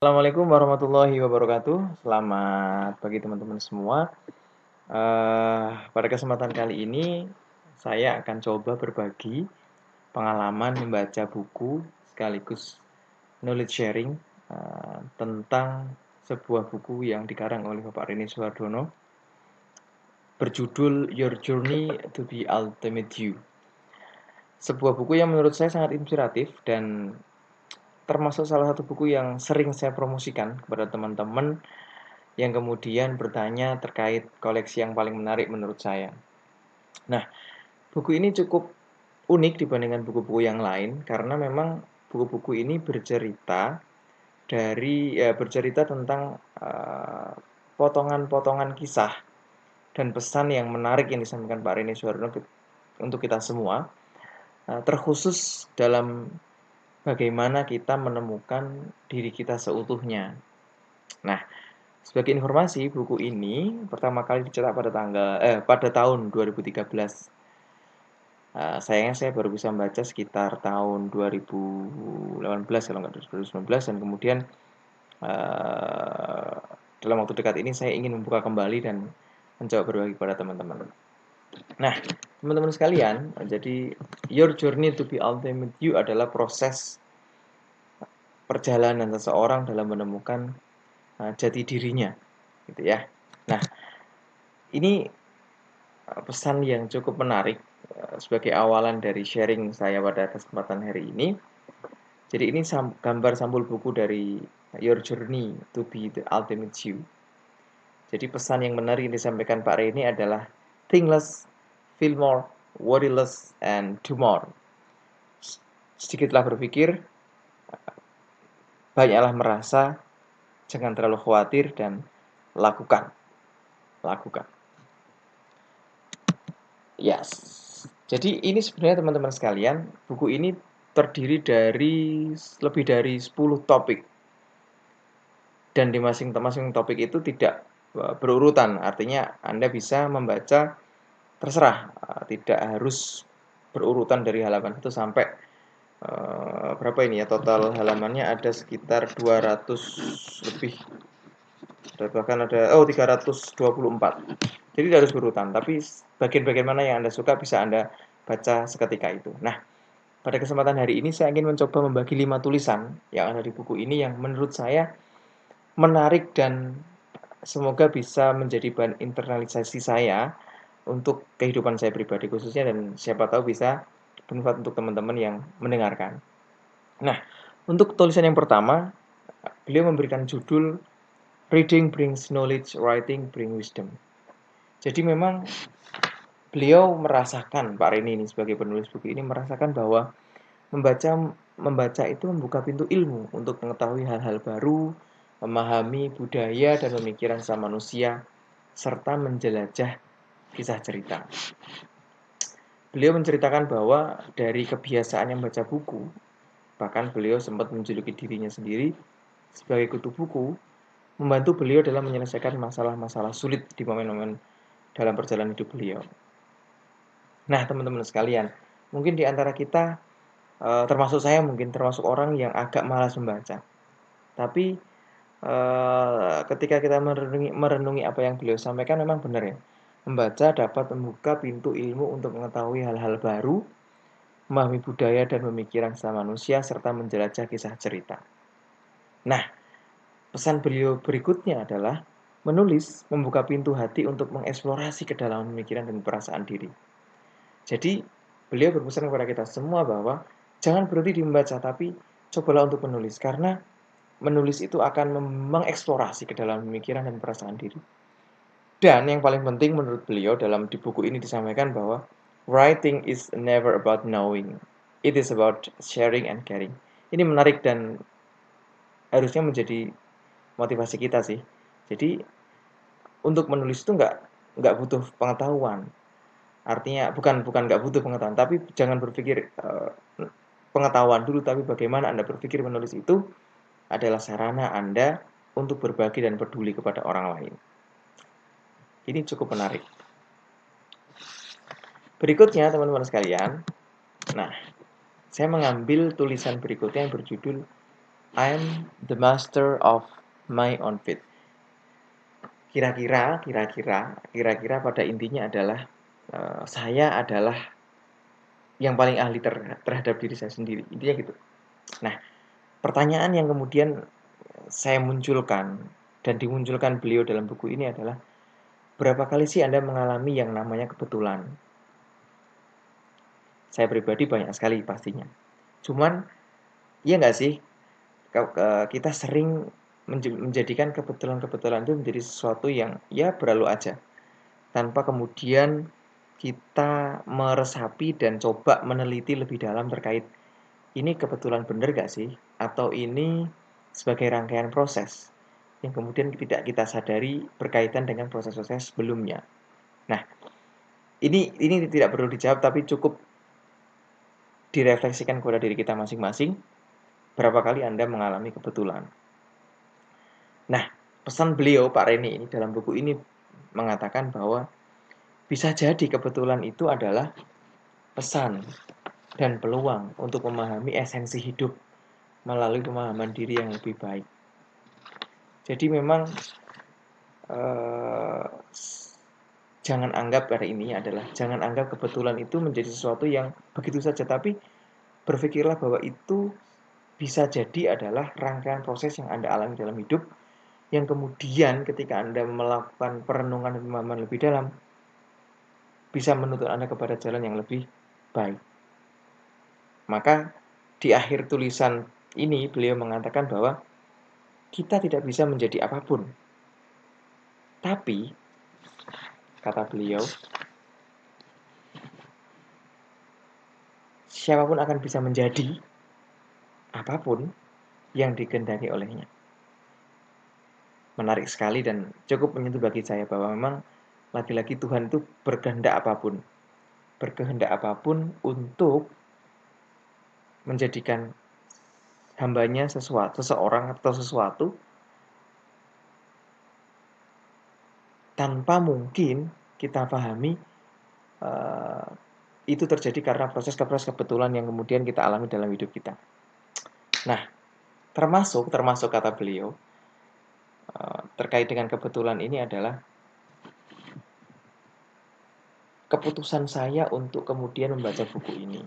Assalamualaikum warahmatullahi wabarakatuh. Selamat pagi teman-teman semua. Pada kesempatan kali ini saya akan coba berbagi pengalaman membaca buku sekaligus knowledge sharing tentang sebuah buku yang dikarang oleh Bapak Rini Suhardono berjudul Your Journey to the Ultimate You. Sebuah buku yang menurut saya sangat inspiratif dan termasuk salah satu buku yang sering saya promosikan kepada teman-teman yang kemudian bertanya terkait koleksi yang paling menarik menurut saya. Nah, buku ini cukup unik dibandingkan buku-buku yang lain karena memang buku-buku ini bercerita tentang potongan-potongan kisah dan pesan yang menarik yang disampaikan Pak Rini Suhardono untuk kita semua, terkhusus dalam bagaimana kita menemukan diri kita seutuhnya. Nah, sebagai informasi, buku ini pertama kali dicetak pada tahun 2013. Sayangnya saya baru bisa membaca sekitar tahun 2018 kalau nggak 2019, dan kemudian uh, dalam waktu dekat ini saya ingin membuka kembali dan mencoba berbagi kepada teman-teman. Nah, teman-teman sekalian, jadi Your Journey to be Ultimate You adalah proses perjalanan seseorang dalam menemukan jati dirinya, gitu ya. Nah, ini pesan yang cukup menarik sebagai awalan dari sharing saya pada kesempatan hari ini. Jadi ini gambar sampul buku dari Your Journey to be the Ultimate You. Jadi pesan yang menarik yang disampaikan Pak Reni adalah think less, feel more, worry less, and do more. Sedikitlah berpikir, banyaklah merasa, jangan terlalu khawatir, dan lakukan. Lakukan. Yes. Jadi ini sebenarnya teman-teman sekalian, buku ini terdiri dari lebih dari 10 topik. Dan di masing-masing topik itu tidak berurutan, artinya Anda bisa membaca terserah, tidak harus berurutan dari halaman 1 sampai berapa ini ya, total halamannya ada sekitar 200 lebih, bahkan ada 324. Jadi tidak harus berurutan, tapi bagian-bagian mana yang Anda suka bisa Anda baca seketika itu. Nah, pada kesempatan hari ini saya ingin mencoba membagi 5 tulisan yang ada di buku ini yang menurut saya menarik dan semoga bisa menjadi bahan internalisasi saya untuk kehidupan saya pribadi khususnya, dan siapa tahu bisa bermanfaat untuk teman-teman yang mendengarkan. Nah, untuk tulisan yang pertama, beliau memberikan judul Reading Brings Knowledge, Writing Brings Wisdom. Jadi memang beliau merasakan, Pak Reni ini sebagai penulis buku ini merasakan bahwa membaca itu membuka pintu ilmu untuk mengetahui hal-hal baru, memahami budaya dan pemikiran sesama manusia, serta menjelajah kisah cerita. Beliau menceritakan bahwa dari kebiasaan yang baca buku, bahkan beliau sempat menjuluki dirinya sendiri sebagai kutu buku, membantu beliau dalam menyelesaikan masalah-masalah sulit di momen-momen dalam perjalanan hidup beliau. Nah, teman-teman sekalian, mungkin di antara kita, termasuk saya, mungkin termasuk orang yang agak malas membaca. Tapi ketika kita merenungi apa yang beliau sampaikan, memang benar ya. Membaca dapat membuka pintu ilmu untuk mengetahui hal-hal baru, memahami budaya dan pemikiran sesama manusia, serta menjelajah kisah cerita. Nah, pesan beliau berikutnya adalah menulis membuka pintu hati untuk mengeksplorasi kedalaman pemikiran dan perasaan diri. Jadi, beliau berpesan kepada kita semua bahwa jangan berhenti di membaca, tapi cobalah untuk menulis, karena menulis itu akan mengeksplorasi kedalaman pemikiran dan perasaan diri. Dan yang paling penting menurut beliau dalam di buku ini disampaikan bahwa writing is never about knowing, it is about sharing and caring. Ini menarik dan harusnya menjadi motivasi kita sih. Jadi untuk menulis itu nggak butuh pengetahuan. Artinya bukan nggak butuh pengetahuan, tapi jangan berpikir pengetahuan dulu, tapi bagaimana Anda berpikir menulis itu adalah sarana Anda untuk berbagi dan peduli kepada orang lain. Ini cukup menarik. Berikutnya teman-teman sekalian, nah saya mengambil tulisan berikutnya yang berjudul I'm the master of my own fate. Kira-kira pada intinya adalah saya adalah yang paling ahli terhadap diri saya sendiri. Intinya gitu. Nah, pertanyaan yang kemudian saya munculkan dan dimunculkan beliau dalam buku ini adalah, berapa kali sih Anda mengalami yang namanya kebetulan? Saya pribadi banyak sekali pastinya. Cuman, iya nggak sih, kita sering menjadikan kebetulan-kebetulan itu menjadi sesuatu yang ya berlalu aja, tanpa kemudian kita meresapi dan coba meneliti lebih dalam terkait ini kebetulan benar gak sih? Atau ini sebagai rangkaian proses yang kemudian tidak kita sadari berkaitan dengan proses-proses sebelumnya. Nah, ini tidak perlu dijawab, tapi cukup direfleksikan kepada diri kita masing-masing. Berapa kali Anda mengalami kebetulan? Nah, pesan beliau Pak Reni ini dalam buku ini mengatakan bahwa bisa jadi kebetulan itu adalah pesan dan peluang untuk memahami esensi hidup melalui pemahaman diri yang lebih baik. Jadi memang jangan anggap hari ini adalah jangan anggap kebetulan itu menjadi sesuatu yang begitu saja, tapi berpikirlah bahwa itu bisa jadi adalah rangkaian proses yang Anda alami dalam hidup, yang kemudian ketika Anda melakukan perenungan dan pemahaman lebih dalam, bisa menuntun Anda kepada jalan yang lebih baik. Maka di akhir tulisan ini beliau mengatakan bahwa kita tidak bisa menjadi apapun. Tapi, kata beliau, siapapun akan bisa menjadi apapun yang dikehendaki olehnya. Menarik sekali dan cukup menyentuh bagi saya bahwa memang lagi-lagi Tuhan itu berkehendak apapun untuk menjadikan hambanya seseorang atau sesuatu tanpa mungkin kita pahami itu terjadi karena proses kebetulan yang kemudian kita alami dalam hidup kita. Nah, termasuk kata beliau terkait dengan kebetulan ini adalah keputusan saya untuk kemudian membaca buku ini.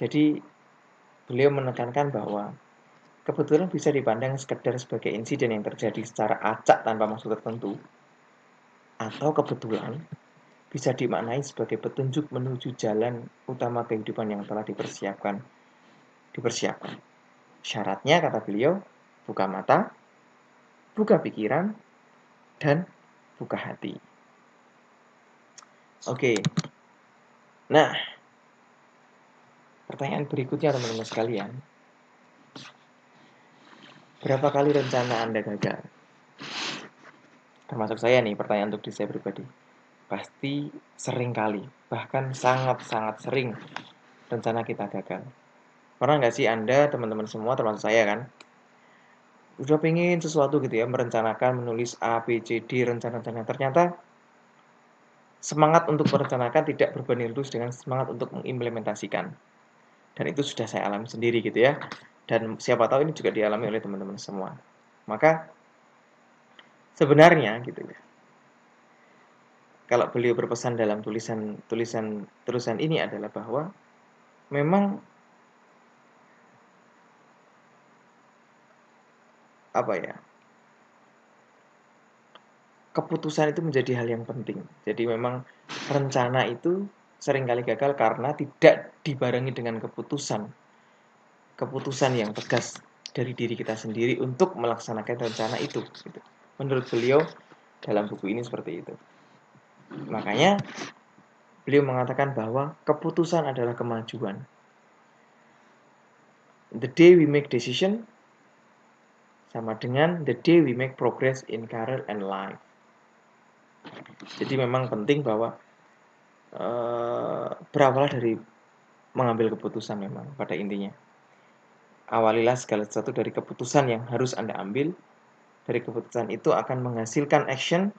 Jadi beliau menekankan bahwa kebetulan bisa dipandang sekedar sebagai insiden yang terjadi secara acak tanpa maksud tertentu, atau kebetulan bisa dimaknai sebagai petunjuk menuju jalan utama kehidupan yang telah dipersiapkan. Syaratnya, kata beliau, buka mata, buka pikiran, dan buka hati. Oke. Nah, pertanyaan berikutnya teman-teman sekalian. Berapa kali rencana Anda gagal? Termasuk saya nih, pertanyaan untuk diri saya pribadi. Pasti sering kali, bahkan sangat-sangat sering rencana kita gagal. Pernah nggak sih Anda, teman-teman semua, termasuk saya kan, udah pengen sesuatu gitu ya, merencanakan, menulis A, B, C, D, rencana-rencana. Ternyata semangat untuk merencanakan tidak berbanding lurus dengan semangat untuk mengimplementasikan. Dan itu sudah saya alami sendiri gitu ya. Dan siapa tahu ini juga dialami oleh teman-teman semua. Maka sebenarnya gitu ya, kalau beliau berpesan dalam tulisan ini adalah bahwa memang apa ya, keputusan itu menjadi hal yang penting. Jadi memang rencana itu seringkali gagal karena tidak dibarengi dengan keputusan yang tegas dari diri kita sendiri untuk melaksanakan rencana itu. Gitu. Menurut beliau dalam buku ini seperti itu. Makanya beliau mengatakan bahwa keputusan adalah kemajuan. The day we make decision sama dengan the day we make progress in career and life. Jadi memang penting bahwa berawal dari mengambil keputusan memang pada intinya. Awalilah segala sesuatu dari keputusan yang harus Anda ambil. Dari keputusan itu akan menghasilkan action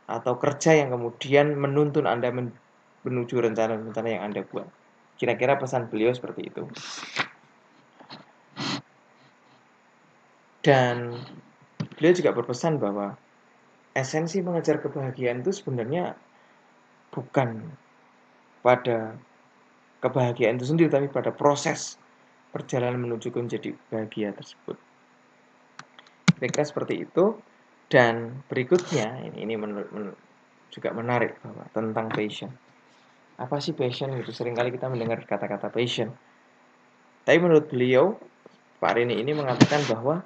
atau kerja yang kemudian menuntun Anda menuju rencana-rencana yang Anda buat. Kira-kira pesan beliau seperti itu. Dan beliau juga berpesan bahwa esensi mengejar kebahagiaan itu sebenarnya bukan pada kebahagiaan itu sendiri, tapi pada proses perjalanan menuju menjadi bahagia tersebut. Kira-kira seperti itu. Dan berikutnya, ini juga menarik bahwa tentang passion. Apa sih passion gitu? Seringkali kita mendengar kata-kata passion. Tapi menurut beliau, Pak Rini ini mengatakan bahwa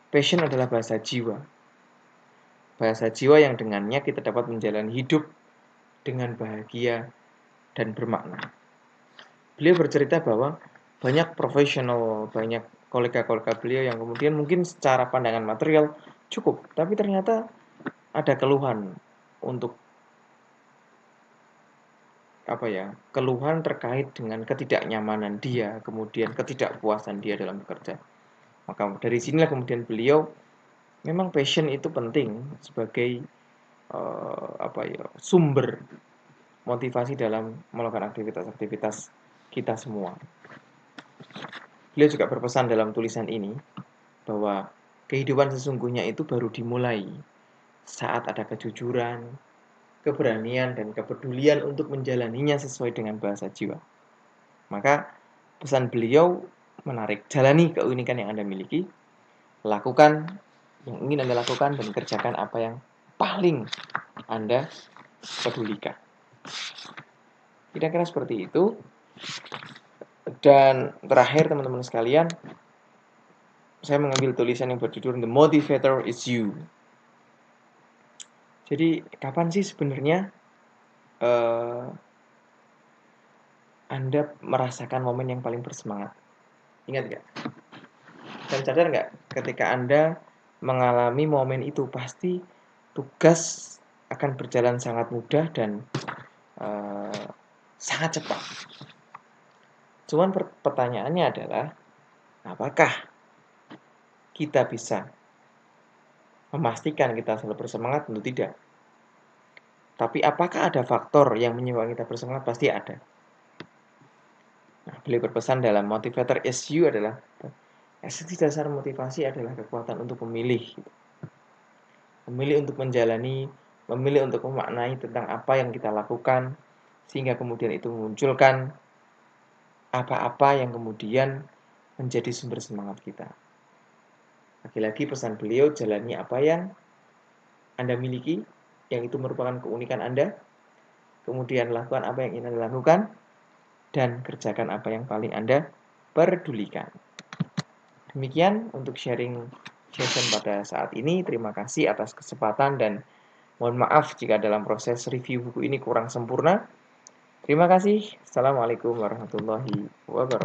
passion adalah bahasa jiwa. Bahasa jiwa yang dengannya kita dapat menjalani hidup dengan bahagia dan bermakna. Beliau bercerita bahwa banyak profesional, banyak kolega-kolega beliau yang kemudian mungkin secara pandangan material cukup, tapi ternyata ada keluhan untuk keluhan terkait dengan ketidaknyamanan dia, kemudian ketidakpuasan dia dalam bekerja. Maka dari sinilah kemudian beliau memang passion itu penting sebagai sumber motivasi dalam melakukan aktivitas-aktivitas kita semua. Beliau juga berpesan dalam tulisan ini bahwa kehidupan sesungguhnya itu baru dimulai saat ada kejujuran, keberanian, dan kepedulian untuk menjalaninya sesuai dengan bahasa jiwa. Maka pesan beliau menarik, jalani keunikan yang Anda miliki, lakukan yang ingin Anda lakukan, dan kerjakan apa yang paling Anda pedulikan. Kira-kira seperti itu. Dan terakhir teman-teman sekalian, saya mengambil tulisan yang berjudul The Motivator is You. Jadi kapan sih sebenarnya Anda merasakan momen yang paling bersemangat? Ingat nggak? Dan sadar nggak ketika Anda mengalami momen itu pasti tugas akan berjalan sangat mudah dan sangat cepat. Cuman pertanyaannya adalah, apakah kita bisa memastikan kita selalu bersemangat? Tentu tidak. Tapi apakah ada faktor yang menyebabkan kita bersemangat? Pasti ada. Nah, beliau berpesan dalam Motivator is You adalah esensi dasar motivasi adalah kekuatan untuk memilih. Memilih untuk menjalani, memilih untuk memaknai tentang apa yang kita lakukan, sehingga kemudian itu memunculkan apa-apa yang kemudian menjadi sumber semangat kita. Lagi-lagi pesan beliau, jalani apa yang Anda miliki, yang itu merupakan keunikan Anda, kemudian lakukan apa yang ingin Anda lakukan, dan kerjakan apa yang paling Anda pedulikan. Demikian untuk sharing session pada saat ini. Terima kasih atas kesempatan dan mohon maaf jika dalam proses review buku ini kurang sempurna. Terima kasih. Assalamualaikum warahmatullahi wabarakatuh.